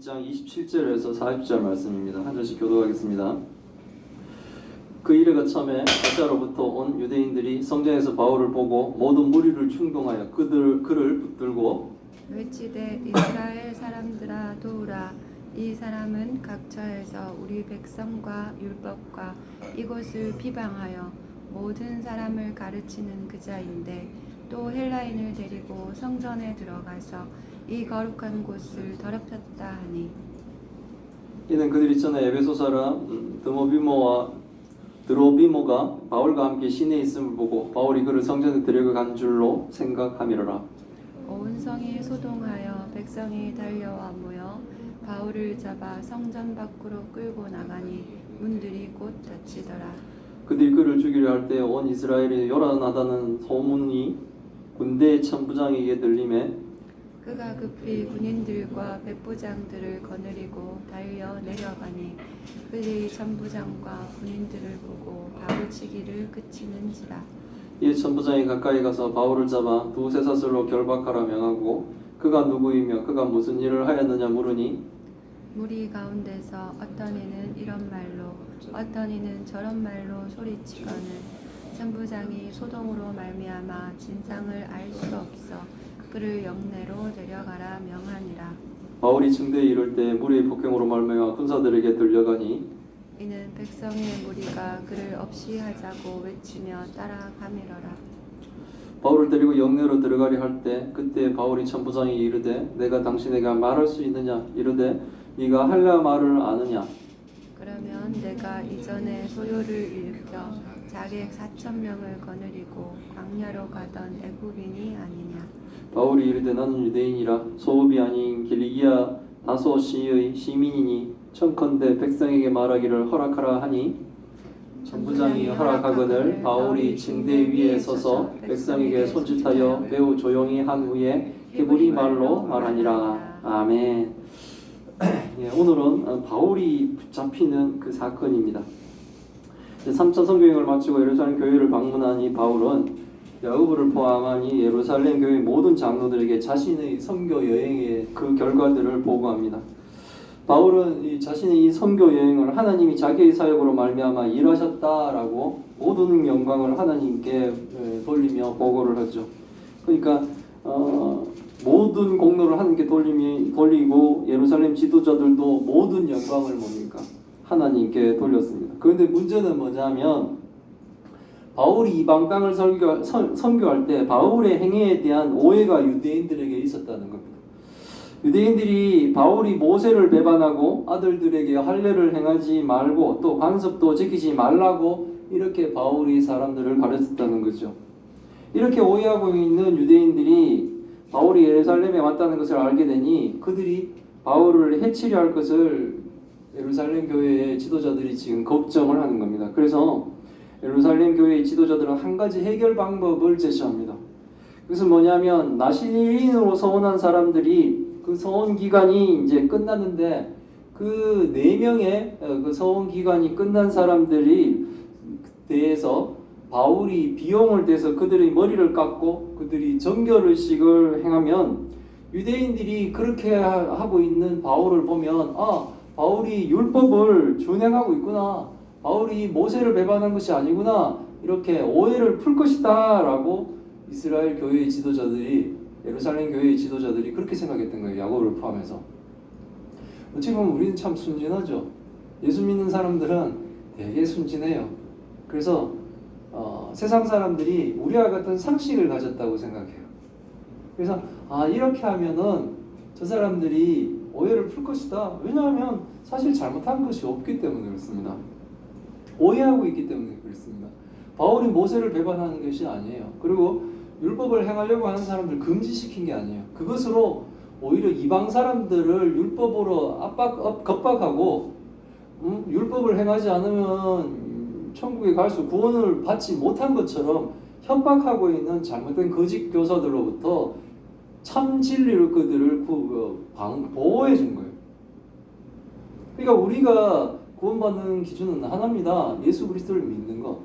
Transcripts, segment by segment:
1장 27절에서 40절 말씀입니다. 한 절씩 교독하겠습니다. 그 일에 거참에 가짜로부터 온 유대인들이 성전에서 바울을 보고 모든 무리를 충동하여 그를 붙들고 외치되 이스라엘 사람들아 도우라. 이 사람은 각처에서 우리 백성과 율법과 이곳을 비방하여 모든 사람을 가르치는 그자인데 또 헬라인을 데리고 성전에 들어가서 이 거룩한 곳을 더럽혔다 하니 이는 그들이 전에 에베소 사람 드로비모가 바울과 함께 시내에 있음을 보고 바울이 그를 성전에 데려간 줄로 생각함이로라. 온 성이 소동하여 백성이 달려와 모여 바울을 잡아 성전 밖으로 끌고 나가니 문들이 곧 닫히더라. 그들이 그를 죽이려 할 때 온 이스라엘이 요란하다는 소문이 군대 천부장에게 들림에 그가 급히 군인들과 백부장들을 거느리고 달려 내려가니 그들이 천부장과 군인들을 보고 바울 치기를 그치는지라. 이에 천부장이 가까이 가서 바울을 잡아 두세 사슬로 결박하라 명하고 그가 누구이며 그가 무슨 일을 하였느냐 물으니 무리 가운데서 어떤 이는 이런 말로 어떤 이는 저런 말로 소리치거늘 천부장이 소동으로 말미암아 진상을 알 수 없어 그를 영내로 데려가라 명하니라. 바울이 증대에 이를 때 무리의 폭행으로 말미암아 군사들에게 들려가니 이는 백성의 무리가 그를 없이 하자고 외치며 따라가미러라. 바울을 데리고 영내로 들어가려 할 때 그때 바울이 천부장에게 이르되 내가 당신에게 말할 수 있느냐 이르되 네가 할라 말을 아느냐. 그러면 내가 이전에 소요를 일으켜 자객 4,000명을 거느리고 광야로 가던 애굽인이 아니냐. 바울이 이르되 나는 유대인이라 소읍이 아닌 길리기아 다소시의 시민이니 청컨대 백성에게 말하기를 허락하라 하니 천부장이 허락하거늘 바울이 징대 위에 서서 백성에게 손짓하여 매우 조용히 한 후에 히브리 말로 말하니라. 아멘. 예, 오늘은 바울이 붙잡히는 그 사건입니다. 3차 선교행을 마치고 예루살렘 교회를 방문한 이 바울은 야고보를 포함한 이 예루살렘 교회 모든 장로들에게 자신의 선교 여행의 그 결과들을 보고합니다. 바울은 이 자신의 이 선교 여행을 하나님이 자기의 사역으로 말미암아 일하셨다라고 모든 영광을 하나님께 돌리며 보고를 하죠. 그러니까 모든 공로를 하나님께 돌리고 예루살렘 지도자들도 모든 영광을 뭡니까? 하나님께 돌렸습니다. 그런데 문제는 뭐냐면 바울이 이방 땅을 선교할 때 바울의 행위에 대한 오해가 유대인들에게 있었다는 겁니다. 유대인들이 바울이 모세를 배반하고 아들들에게 할례를 행하지 말고 또 관습도 지키지 말라고 이렇게 바울이 사람들을 가르쳤다는 거죠. 이렇게 오해하고 있는 유대인들이 바울이 예루살렘에 왔다는 것을 알게 되니 그들이 바울을 해치려 할 것을 예루살렘 교회의 지도자들이 지금 걱정을 하는 겁니다. 그래서 예루살렘 교회의 지도자들은 한 가지 해결 방법을 제시합니다. 그것은 뭐냐면 나시린으로 서원한 사람들이 그 서원 기간이 이제 끝났는데 그 4명의 그 서원 기간이 끝난 사람들이 대해서 바울이 비용을 대서 그들의 머리를 깎고 그들이 정결의식을 행하면 유대인들이 그렇게 하고 있는 바울을 보면 바울이 율법을 준행하고 있구나. 바울이 모세를 배반한 것이 아니구나. 이렇게 오해를 풀 것이다 라고 이스라엘 교회의 지도자들이 예루살렘 교회의 지도자들이 그렇게 생각했던 거예요. 야고보를 포함해서. 어찌 보면 우리는 참 순진하죠. 예수 믿는 사람들은 되게 순진해요. 그래서 세상 사람들이 우리와 같은 상식을 가졌다고 생각해요. 그래서 이렇게 하면은 저 사람들이 오해를 풀 것이다. 왜냐하면 사실 잘못한 것이 없기 때문에 그렇습니다. 오해하고 있기 때문에 그렇습니다. 바울이 모세를 배반하는 것이 아니에요. 그리고 율법을 행하려고 하는 사람들 금지시킨 게 아니에요. 그것으로 오히려 이방 사람들을 율법으로 겁박하고 율법을 행하지 않으면 천국에 갈 수 구원을 받지 못한 것처럼 협박하고 있는 잘못된 거짓 교사들로부터 참 진리로 그들을 보호해 준 거예요. 그러니까 우리가 구원받는 기준은 하나입니다. 예수 그리스도를 믿는 것.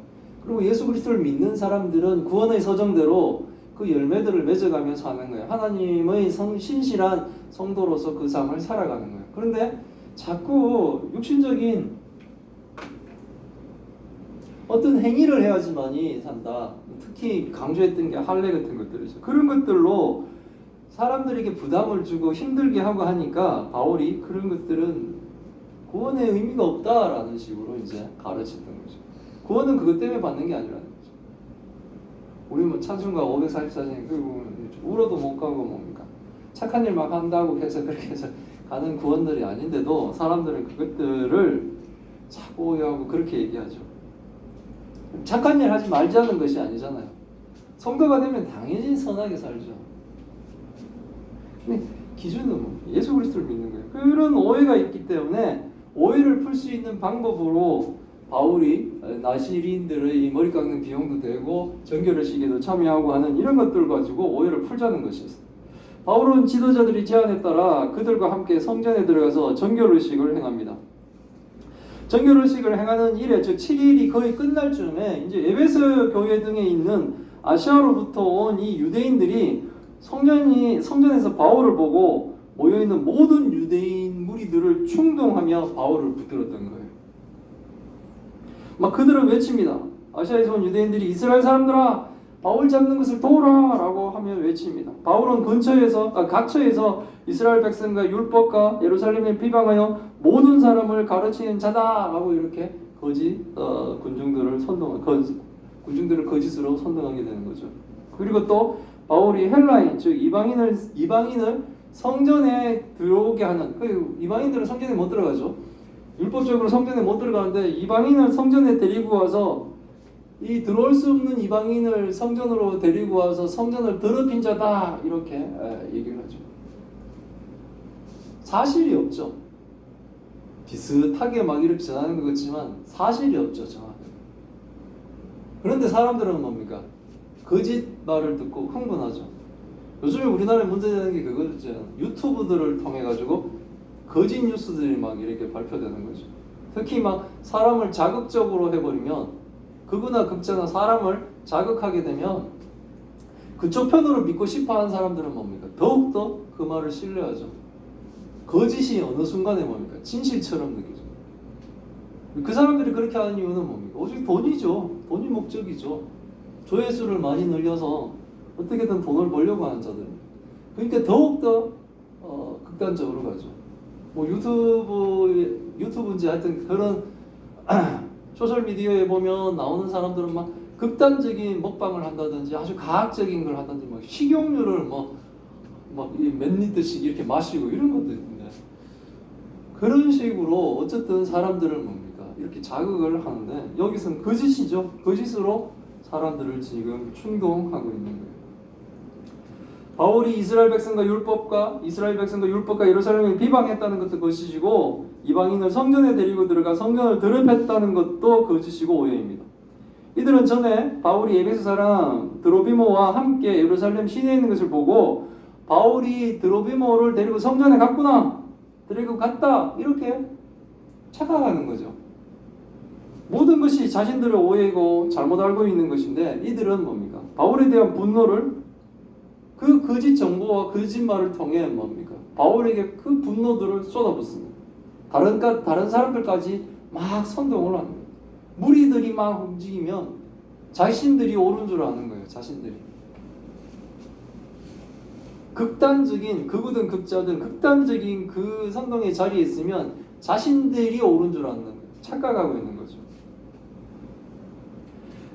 그리고 예수 그리스도를 믿는 사람들은 구원의 서정대로 그 열매들을 맺어가면서 하는 거예요. 하나님의 신실한 성도로서 그 삶을 살아가는 거예요. 그런데 자꾸 육신적인 어떤 행위를 해야지만이 산다. 특히 강조했던 게 할례 같은 것들이죠. 그런 것들로 사람들에게 부담을 주고 힘들게 하고 하니까 바울이 그런 것들은 구원의 의미가 없다라는 식으로 이제 가르쳤던 거죠. 구원은 그것 때문에 받는 게 아니라는 거죠. 우리 뭐 찬송가 544장 그리고 울어도 못 가고 뭡니까? 착한 일 막 한다고 해서 그렇게 해서 가는 구원들이 아닌데도 사람들은 그것들을 자꾸 오해하고 그렇게 얘기하죠. 착한 일 하지 말자는 것이 아니잖아요. 성도가 되면 당연히 선하게 살죠. 근데 기준은 뭐 예수 그리스도를 믿는 거예요. 그런 오해가 있기 때문에 오해를 풀 수 있는 방법으로 바울이 나시린들의 이 머리 깎는 비용도 되고 정결의식에도 참여하고 하는 이런 것들 가지고 오해를 풀자는 것이었어요. 바울은 지도자들이 제안에 따라 그들과 함께 성전에 들어가서 정결의식을 행합니다. 정결의식을 행하는 일에 즉 7일이 거의 끝날 즈음에 이제 에베소 교회 등에 있는 아시아로부터 온 이 유대인들이 성전에서 바울을 보고 모여있는 모든 유대인 무리들을 충동하며 바울을 붙들었던 거예요. 막 그들은 외칩니다. 아시아에서 온 유대인들이 이스라엘 사람들아 바울 잡는 것을 도우라 라고 하며 외칩니다. 바울은 각처에서 이스라엘 백성과 율법과 예루살렘에 비방하여 모든 사람을 가르치는 자다 라고 이렇게 군중들을 거짓으로 선동하게 되는 거죠. 그리고 또 바울이 헬라인 즉 이방인을 성전에 들어오게 하는 이방인들은 성전에 못 들어가죠. 율법적으로 성전에 못 들어가는데 이방인을 성전에 데리고 와서 이 들어올 수 없는 이방인을 성전으로 데리고 와서 성전을 더럽힌 자다 이렇게 얘기를 하죠. 사실이 없죠. 비슷하게 막 이렇게 전하는 것 같지만 사실이 없죠. 정확히. 그런데 사람들은 뭡니까? 거짓 말을 듣고 흥분하죠. 요즘에 우리나라에 문제되는 게 그거죠. 유튜브들을 통해 가지고 거짓 뉴스들이 막 이렇게 발표되는 거죠. 특히 막 사람을 자극적으로 해버리면 극우나 극자나 사람을 자극하게 되면 그쪽 편으로 믿고 싶어하는 사람들은 뭡니까? 더욱더 그 말을 신뢰하죠. 거짓이 어느 순간에 뭡니까? 진실처럼 느껴져요. 그 사람들이 그렇게 하는 이유는 뭡니까? 오직 돈이죠. 돈이 목적이죠. 조회수를 많이 늘려서 어떻게든 돈을 벌려고 하는 자들. 그러니까 더욱더 극단적으로 가죠. 뭐 유튜브인지 하여튼 그런 소셜미디어에 보면 나오는 사람들은 막 극단적인 먹방을 한다든지 아주 과학적인 걸 하든지 막 식용유를 막 몇 리터씩 이렇게 마시고 이런 것도 있는데 그런 식으로 어쨌든 사람들을 뭡니까? 이렇게 자극을 하는데 여기서는 거짓이죠. 거짓으로 사람들을 지금 충동하고 있는 거예요. 바울이 이스라엘 백성과 율법과 예루살렘을 비방했다는 것도 거짓이고 이방인을 성전에 데리고 들어가 성전을 더럽혔다는 것도 거짓이고 오해입니다. 이들은 전에 바울이 에베소 사람 드로비모와 함께 예루살렘 시내에 있는 것을 보고 바울이 드로비모를 데리고 성전에 갔구나, 데리고 갔다 이렇게 착각하는 거죠. 모든 것이 자신들의 오해이고 잘못 알고 있는 것인데 이들은 뭡니까? 바울에 대한 분노를 그 거짓 정보와 거짓말을 통해 뭡니까? 바울에게 그 분노들을 쏟아붓습니다. 다른 사람들까지 막 선동을 하는 거예요. 무리들이 막 움직이면 자신들이 옳은 줄 아는 거예요. 자신들이. 극우든 극자든 극단적인 그 선동의 자리에 있으면 자신들이 옳은 줄 아는 거예요. 착각하고 있는 거죠.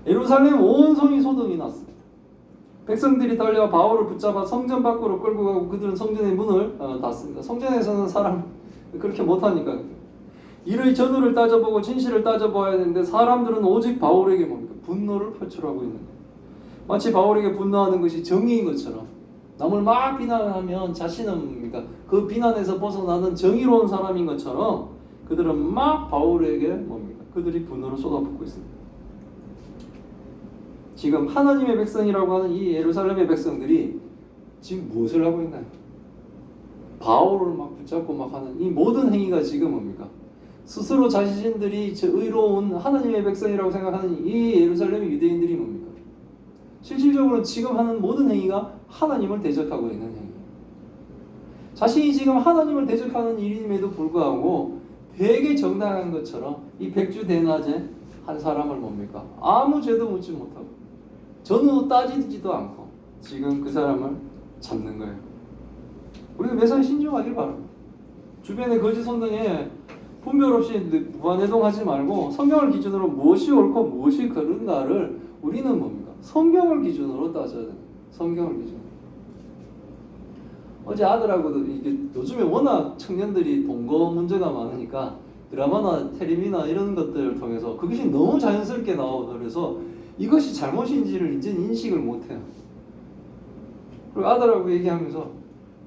예루살렘 온 성이 소동이 났습니다. 백성들이 달려와 바울을 붙잡아 성전 밖으로 끌고 가고 그들은 성전의 문을 닫습니다. 성전에서는 사람 그렇게 못하니까 이의 전후를 따져보고 진실을 따져봐야 되는데 사람들은 오직 바울에게 뭡니까? 분노를 표출하고 있는 거예요. 마치 바울에게 분노하는 것이 정의인 것처럼 남을 막 비난하면 자신은 뭡니까? 그 비난에서 벗어나는 정의로운 사람인 것처럼 그들은 막 바울에게 뭡니까? 그들이 분노를 쏟아붓고 있습니다. 지금 하나님의 백성이라고 하는 이 예루살렘의 백성들이 지금 무엇을 하고 있나요? 바울을 막 붙잡고 막 하는 이 모든 행위가 지금 뭡니까? 스스로 자신들이 의로운 하나님의 백성이라고 생각하는 이 예루살렘의 유대인들이 뭡니까? 실질적으로 지금 하는 모든 행위가 하나님을 대적하고 있는 행위. 자신이 지금 하나님을 대적하는 일임에도 불구하고 되게 정당한 것처럼 이 백주대낮에 한 사람을 뭡니까? 아무 죄도 묻지 못하고 전후 따지지도 않고 지금 그 사람을 잡는 거예요. 우리는 매사에 신중하길 바랍니다. 주변의 거짓 선동에 분별 없이 무한해동하지 말고 성경을 기준으로 무엇이 옳고 무엇이 그른가를 우리는 뭡니까? 성경을 기준으로 따져야 돼요. 성경을 기준으로. 어제 아들하고도 이게 요즘에 워낙 청년들이 동거 문제가 많으니까 드라마나 텔레비나 이런 것들을 통해서 그것이 너무 자연스럽게 나오고 그래서 이것이 잘못인지를 이제 인식을 못해요. 그리고 아들하고 얘기하면서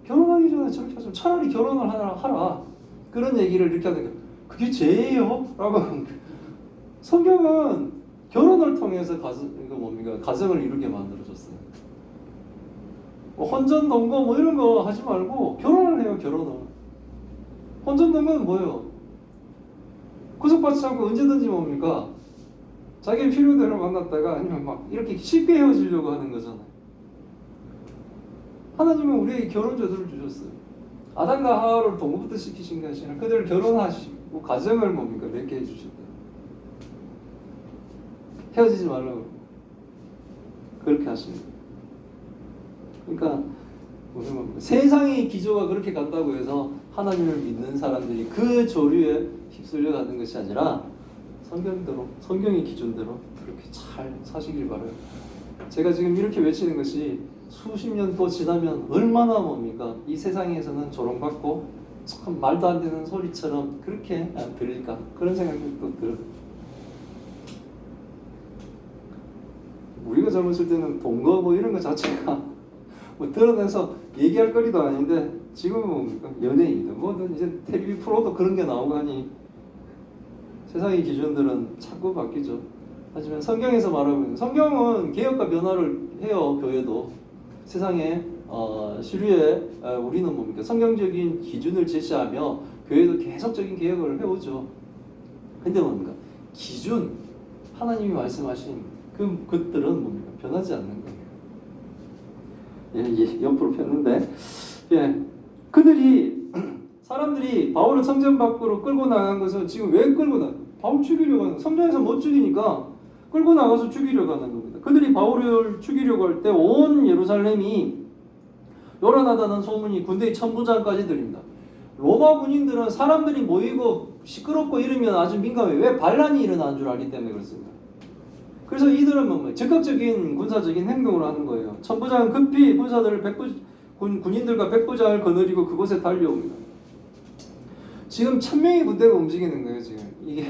결혼하기 전에 저렇게 하면 차라리 결혼을 하라 그런 얘기를 이렇게 하니까 그게 죄예요? 라고 성경은 결혼을 통해서 가정을 이루게 만들어줬어요. 혼전 동거 뭐 이런 거 하지 말고 결혼을 해요. 결혼을. 혼전 동거는 뭐예요? 구속받지 않고 언제든지 뭡니까? 자기 필요대로 만났다가 아니면 막 이렇게 쉽게 헤어지려고 하는 거잖아요. 하나님은 우리에게 결혼 제도를 주셨어요. 아담과 하와를 동거부터 시키신 것이 아니라 그들을 결혼하시고 가정을 뭡니까? 맺게 해주셨다. 헤어지지 말라고 그렇게 하십니다. 그러니까 세상의 기조가 그렇게 간다고 해서 하나님을 믿는 사람들이 그 조류에 휩쓸려 가는 것이 아니라 성경대로, 성경의 기준대로 그렇게 잘 사시길 바라요. 제가 지금 이렇게 외치는 것이 수십 년 또 지나면 얼마나 뭡니까? 이 세상에서는 조롱받고 참 말도 안 되는 소리처럼 그렇게 들릴까? 그런 생각도 들어요. 우리가 젊었을 때는 동거 뭐 이런 거 자체가 뭐 드러내서 얘기할 거리도 아닌데 지금은 뭡니까? 연예인이든 뭐든 이제 텔레비 프로도 그런 게 나오고 하니 세상의 기준들은 자꾸 바뀌죠. 하지만 성경에서 말하면 성경은 개혁과 변화를 해요. 교회도 세상에 시류에 우리는 뭡니까? 성경적인 기준을 제시하며 교회도 계속적인 개혁을 해오죠. 근데 뭡니까? 기준 하나님이 말씀하신 그것들은 뭡니까? 변하지 않는 거예요. 예, 옆으로 폈는데 그들이 사람들이 바울을 성전 밖으로 끌고 나간 것은 지금 왜 끌고 나? 바울 죽이려고 하는 성전에서 못 죽이니까 끌고 나가서 죽이려고 하는 겁니다. 그들이 바울을 죽이려고 할 때 온 예루살렘이 요란하다는 소문이 군대의 천부장까지 들립니다. 로마 군인들은 사람들이 모이고 시끄럽고 이러면 아주 민감해요. 왜? 반란이 일어나는 줄 알기 때문에 그렇습니다. 그래서 이들은 뭐 적극적인 군사적인 행동을 하는 거예요. 천부장은 급히 군사들을 군인들과 백부장을 거느리고 그곳에 달려옵니다. 지금 1000명의 부대가 움직이는 거예요. 지금 이게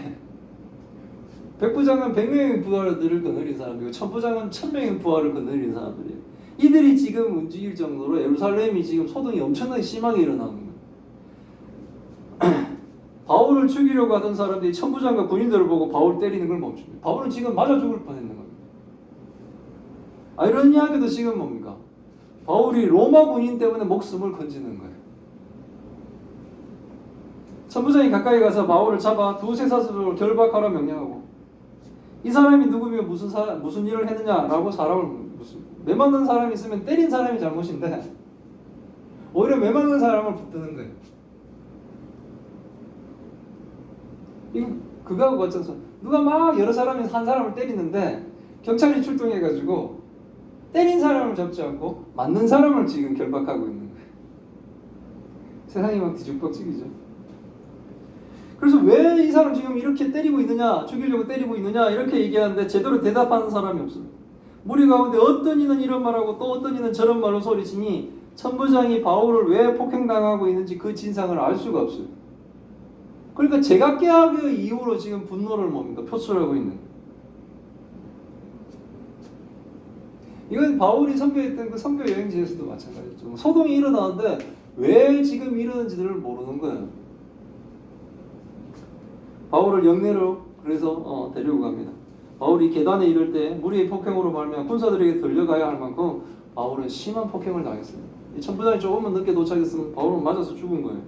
백부장은 100명의 부하들을 거느린 사람이고 천부장은 1000명의 부하를 거느린 사람들이에요. 이들이 지금 움직일 정도로 예루살렘이 지금 소동이 엄청나게 심하게 일어나는 거예요. 바울을 죽이려고 하던 사람들이 천부장과 군인들을 보고 바울 때리는 걸 멈춥니다. 바울은 지금 맞아 죽을 뻔했는 겁니다. 아이러니하게도 지금 뭡니까? 바울이 로마 군인 때문에 목숨을 건지는 거예요. 천부장이 가까이 가서 바울을 잡아 두세 사슬로 결박하라 명령하고 이 사람이 누구며 무슨 일을 했느냐라고 사람을 매 맞는 사람이 있으면 때린 사람이 잘못인데 오히려 매 맞는 사람을 붙드는 거예요. 이거 그거하고 어쩌서 누가 막 여러 사람이 한 사람을 때리는데 경찰이 출동해가지고 때린 사람을 잡지 않고 맞는 사람을 지금 결박하고 있는 거예요. 세상이 막 뒤죽박죽이죠. 그래서 왜 이 사람 지금 이렇게 때리고 있느냐, 죽이려고 때리고 있느냐 이렇게 얘기하는데 제대로 대답하는 사람이 없어요. 무리 가운데 어떤 이는 이런 말하고 또 어떤 이는 저런 말로 소리치니 천부장이 바울을 왜 폭행당하고 있는지 그 진상을 알 수가 없어요. 그러니까 제각계의 이유로 지금 분노를 뭡니까? 표출하고 있는 거예요. 이건 바울이 선교했던 그 선교 여행지에서도 마찬가지죠. 소동이 일어나는데 왜 지금 이러는지를 모르는 거예요. 바울을 영내로 그래서 데리고 갑니다. 바울이 계단에 이를 때 무리의 폭행으로 말미암아 군사들에게 들려가야 할 만큼 바울은 심한 폭행을 당했습니다. 이 천부장이 조금만 늦게 도착했으면 바울은 맞아서 죽은 거예요.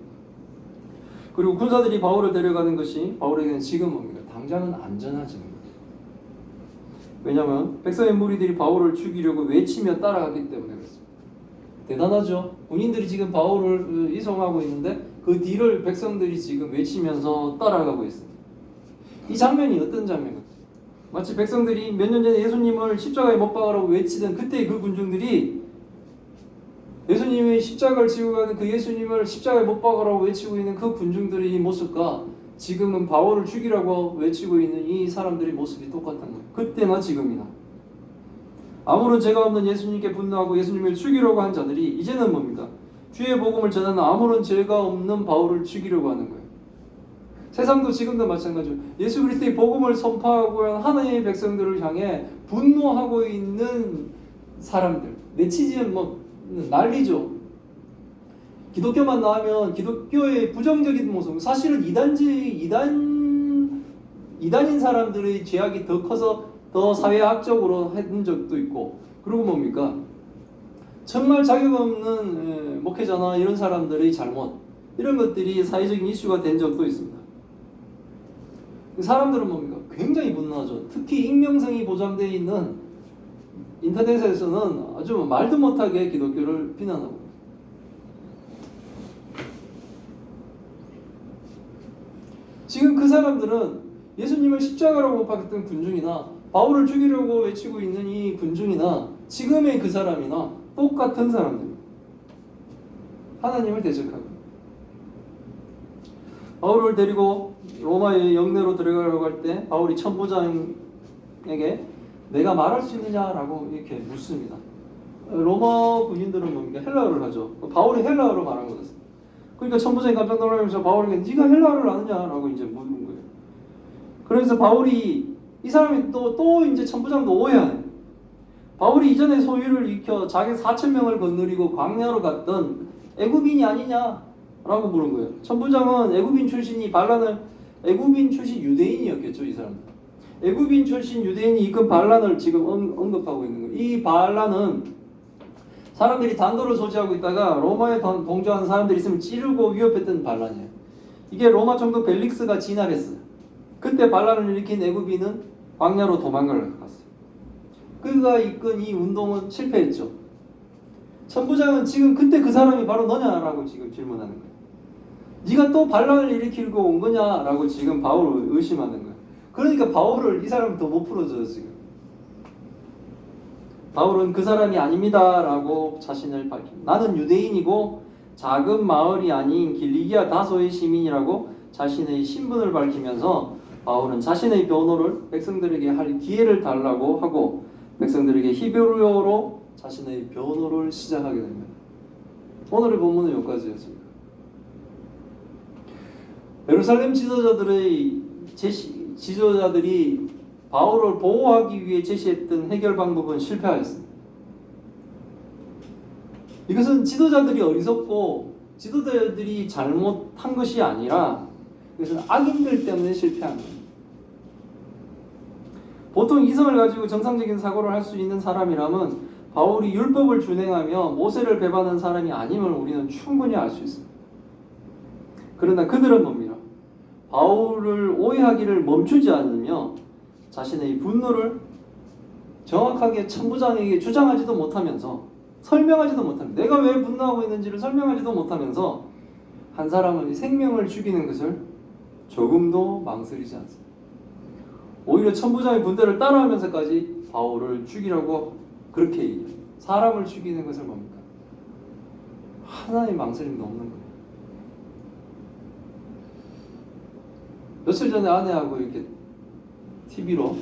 그리고 군사들이 바울을 데려가는 것이 바울에게는 지금 뭡니까? 당장은 안전하지는 거예요. 왜냐하면 백성의 무리들이 바울을 죽이려고 외치며 따라가기 때문에 그렇습니다. 대단하죠. 군인들이 지금 바울을 이송하고 있는데 그 뒤를 백성들이 지금 외치면서 따라가고 있습니다. 이 장면이 어떤 장면인가? 마치 백성들이 몇 년 전에 예수님을 십자가에 못 박으라고 외치던 그때 그 군중들이 예수님이 십자가를 지고 가는 그 예수님을 십자가에 못 박으라고 외치고 있는 그 군중들의 이 모습과 지금은 바울을 죽이라고 외치고 있는 이 사람들의 모습이 똑같은 거예요. 그때나 지금이나. 아무런 죄가 없는 예수님께 분노하고 예수님을 죽이려고 한 자들이 이제는 뭡니까? 주의 복음을 전하는 아무런 죄가 없는 바울을 죽이려고 하는 거예요. 세상도 지금도 마찬가지로 예수 그리스도의 복음을 선포하고 하나님의 백성들을 향해 분노하고 있는 사람들, 내치지는 뭐 난리죠. 기독교만 나오면 기독교의 부정적인 모습, 사실은 이단인 사람들의 죄악이 더 커서 더 사회학적으로 했던 적도 있고, 그리고 뭡니까? 정말 자격 없는 목회자나 이런 사람들의 잘못, 이런 것들이 사회적인 이슈가 된 적도 있습니다. 사람들은 뭡니까? 굉장히 분노하죠. 특히 익명성이 보장되어 있는 인터넷에서는 아주 말도 못하게 기독교를 비난하고, 지금 그 사람들은 예수님을 십자가로 못 박았던 군중이나 바울을 죽이려고 외치고 있는 이 군중이나 지금의 그 사람이나 똑같은 사람들, 하나님을 대적하고, 바울을 데리고 로마의 영내로 들어가려고 할 때 바울이 천부장에게 내가 말할 수 있느냐라고 이렇게 묻습니다. 로마 군인들은 뭡니까? 헬라어를 하죠. 바울이 헬라어로 말한 거였어요. 그러니까 천부장이 깜짝 놀라면서 바울에게 네가 헬라어를 아느냐라고 이제 묻는 거예요. 그래서 바울이, 이 사람이 또 이제 천부장도 오해하네. 바울이 이전에 소유를 익혀 자기 4,000명을 거느리고 광야로 갔던 애굽인이 아니냐라고 물은 거예요. 천부장은 애굽인 출신이 애굽인 출신 유대인이었겠죠, 이 사람은. 애굽인 출신 유대인이 이끈 반란을 지금 언급하고 있는 거예요. 이 반란은 사람들이 단도를 소지하고 있다가 로마에 동조하는 사람들이 있으면 찌르고 위협했던 반란이에요. 이게 로마 총독 벨릭스가 진압했어요. 그때 반란을 일으킨 애굽인은 광야로 도망을 갔어요. 그가 이끈 이 운동은 실패했죠. 천부장은 지금 그때 그 사람이 바로 너냐라고 지금 질문하는 거예요. 네가 또 반란을 일으키고 온 거냐라고 지금 바울을 의심하는 거예요. 그러니까 바울을, 이 사람이 더 못 풀어줘요 지금. 바울은 그 사람이 아닙니다라고 자신을 밝힙니다. 나는 유대인이고 작은 마을이 아닌 길리기아 다소의 시민이라고 자신의 신분을 밝히면서 바울은 자신의 변호를 백성들에게 할 기회를 달라고 하고 백성들에게 히브리어로 자신의 변호를 시작하게 됩니다. 오늘의 본문은 여기까지예요. 예루살렘 지도자들이 바울을 보호하기 위해 제시했던 해결 방법은 실패하였습니다. 이것은 지도자들이 어리석고 지도자들이 잘못한 것이 아니라 이것은 악인들 때문에 실패한 겁니다. 보통 이성을 가지고 정상적인 사고를 할 수 있는 사람이라면 바울이 율법을 준행하며 모세를 배반한 사람이 아님을 우리는 충분히 알 수 있습니다. 그러나 그들은 뭡니까? 바울을 오해하기를 멈추지 않으며 자신의 분노를 정확하게 천부장에게 주장하지도 못하면서 설명하지도 못합니다. 내가 왜 분노하고 있는지를 설명하지도 못하면서 한 사람의 생명을 죽이는 것을 조금도 망설이지 않습니다. 오히려 천부장의 분대를 따라하면서까지 바울을 죽이라고 그렇게 얘기해요. 사람을 죽이는 것을 뭡니까? 하나의 망설임도 없는 거예요. 며칠 전에 아내하고 이렇게 TV로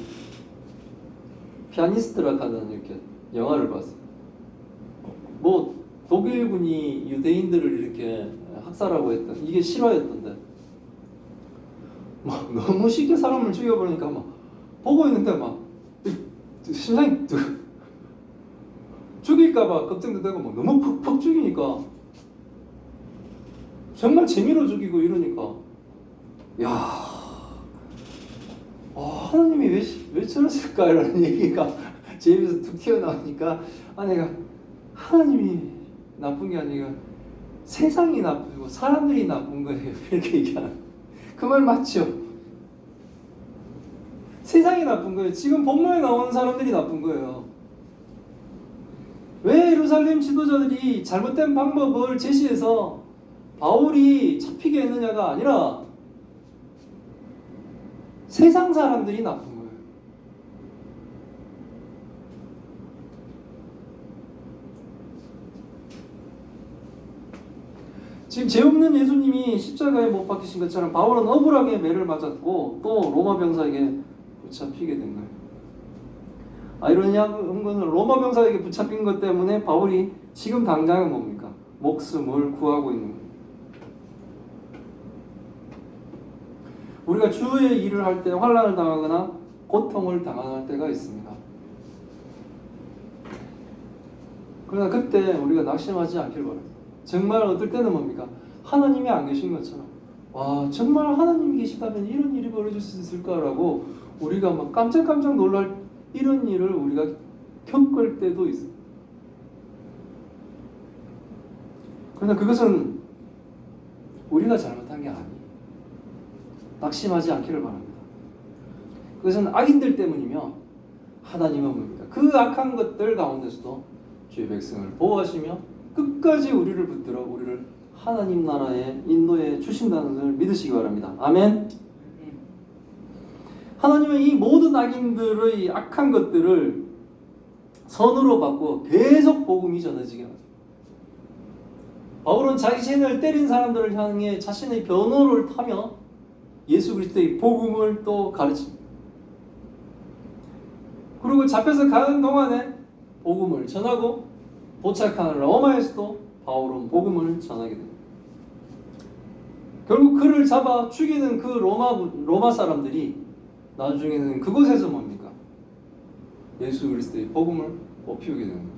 피아니스트라 하는 이렇게 영화를 봤어요. 뭐 독일군이 유대인들을 이렇게 학살하고 했던, 이게 실화였던데 막 너무 쉽게 사람을 죽여버리니까 막 보고 있는데 막 심장이 죽일까봐 걱정도 되고 막 너무 퍽퍽 죽이니까 정말 재미로 죽이고 이러니까 하나님이 왜 저러실까 이런 얘기가 제 입에서 툭 튀어나오니까 아내가 하나님이 나쁜 게 아니라 세상이 나쁘고 사람들이 나쁜 거예요 이렇게 얘기하는. 그 말 맞죠? 세상이 나쁜 거예요. 지금 본문에 나오는 사람들이 나쁜 거예요. 왜 예루살렘 지도자들이 잘못된 방법을 제시해서 바울이 잡히게 했느냐가 아니라 세상 사람들이 나쁜 거예요. 지금 죄 없는 예수님이 십자가에 못 박히신 것처럼 바울은 억울하게 매를 맞았고 또 로마 병사에게 붙잡히게 된 거예요. 아이러니한 거는 로마 병사에게 붙잡힌 것 때문에 바울이 지금 당장은 뭡니까? 목숨을 구하고 있는 거예요. 우리가 주의 일을 할 때 환난을 당하거나 고통을 당할 때가 있습니다. 그러나 그때 우리가 낙심하지 않길 바랍니다. 정말 어떨 때는 뭡니까? 하나님이 안 계신 것처럼, 와, 정말 하나님이 계시다면 이런 일이 벌어질 수 있을까라고 우리가 막 깜짝깜짝 놀랄 이런 일을 우리가 겪을 때도 있어요. 그러나 그것은 우리가 잘못한 게 아니에요. 낙심하지 않기를 바랍니다. 그것은 악인들 때문이며 하나님은 뭡니까? 그 악한 것들 가운데서도 주의 백성을 보호하시며 끝까지 우리를 붙들어 우리를 하나님 나라에 인도해 주신다는 것을 믿으시기 바랍니다. 아멘. 하나님은 이 모든 악인들의 악한 것들을 선으로 받고 계속 복음이 전해지게 합니다. 바울은 자신을 때린 사람들을 향해 자신의 변호를 타며 예수 그리스도의 복음을 또 가르칩니다. 그리고 잡혀서 가는 동안에 복음을 전하고 도착한 로마에서도 바울은 복음을 전하게 됩니다. 결국 그를 잡아 죽이는 그 로마 사람들이 나중에는 그곳에서 뭡니까? 예수 그리스도의 복음을 피우게 되는 거예요.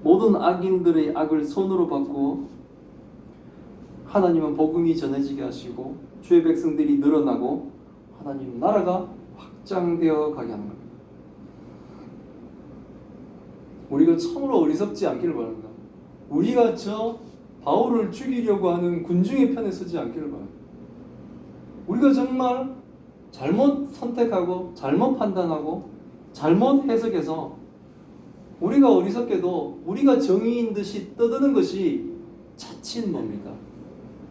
모든 악인들의 악을 손으로 받고 하나님은 복음이 전해지게 하시고 주의 백성들이 늘어나고 하나님 나라가 확장되어 가게 하는 겁니다. 우리가 참으로 어리석지 않기를 바랍니다. 우리가 저 바울을 죽이려고 하는 군중의 편에 서지 않기를 바랍니다. 우리가 정말 잘못 선택하고 잘못 판단하고 잘못 해석해서 우리가 어리석게도 우리가 정의인 듯이 떠드는 것이 자칫 뭡니까?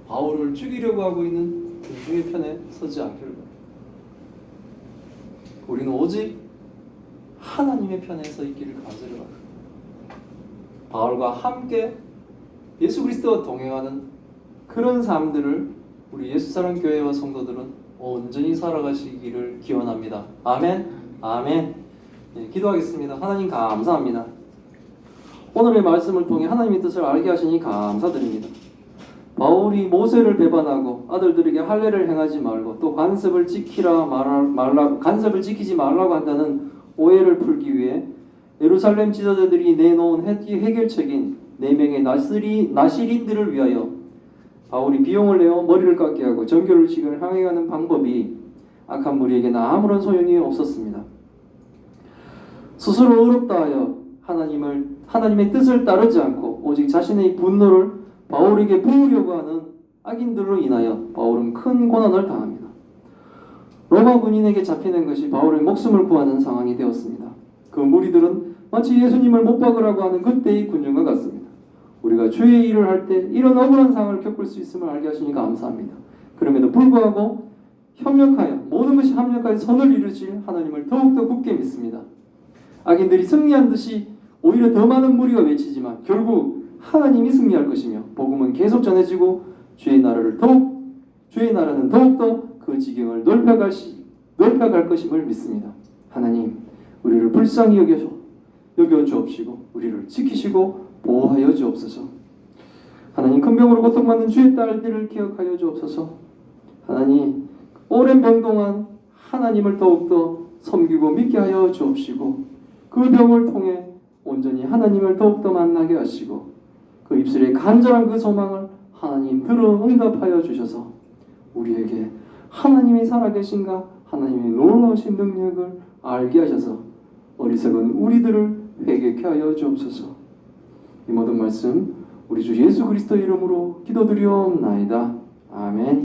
바울을 죽이려고 하고 있는 군중의 편에 서지 않기를 바랍니다. 우리는 오직 하나님의 편에 서 있기를 간절히 바랍니다. 바울과 함께 예수 그리스도와 동행하는 그런 삶들을 우리 예수사랑 교회와 성도들은 온전히 살아가시기를 기원합니다. 아멘. 아멘. 네, 기도하겠습니다. 하나님 감사합니다. 오늘의 말씀을 통해 하나님의 뜻을 알게 하시니 감사드립니다. 바울이 모세를 배반하고 아들들에게 할례를 행하지 말고 또 간섭을 지키지 말라고 한다는 오해를 풀기 위해 예루살렘 지도자들이 내놓은 해결책인 4명의 나시린들을 위하여 바울이 비용을 내어 머리를 깎게 하고 정결의식을 향해가는 방법이 악한 무리에게는 아무런 소용이 없었습니다. 스스로 어렵다 하여 하나님의 뜻을 따르지 않고 오직 자신의 분노를 바울에게 부으려고 하는 악인들로 인하여 바울은 큰 고난을 당합니다. 로마 군인에게 잡히는 것이 바울의 목숨을 구하는 상황이 되었습니다. 그 무리들은 마치 예수님을 못 박으라고 하는 그때의 군중과 같습니다. 우리가 주의 일을 할 때 이런 억울한 상황을 겪을 수 있음을 알게 하시니 감사합니다. 그럼에도 불구하고 모든 것이 협력하여 선을 이루실 하나님을 더욱더 굳게 믿습니다. 악인들이 승리한 듯이 오히려 더 많은 무리가 외치지만 결국 하나님이 승리할 것이며 복음은 계속 전해지고 주의 나라는 더욱더 그 지경을 넓혀갈 것임을 믿습니다. 하나님, 우리를 불쌍히 여겨 주옵시고 우리를 지키시고 보호하여 주옵소서. 하나님, 큰 병으로 고통받는 주의 딸들을 기억하여 주옵소서. 하나님, 오랜 병 동안 하나님을 더욱더 섬기고 믿게 하여 주옵시고 그 병을 통해 온전히 하나님을 더욱더 만나게 하시고 그 입술에 간절한 그 소망을 하나님 들어 응답하여 주셔서 우리에게 하나님이 살아계신가 하나님의 놀라우신 능력을 알게 하셔서 어리석은 우리들을 회개케 하여 주옵소서. 이 모든 말씀 우리 주 예수 그리스도 이름으로 기도드리옵나이다. 아멘.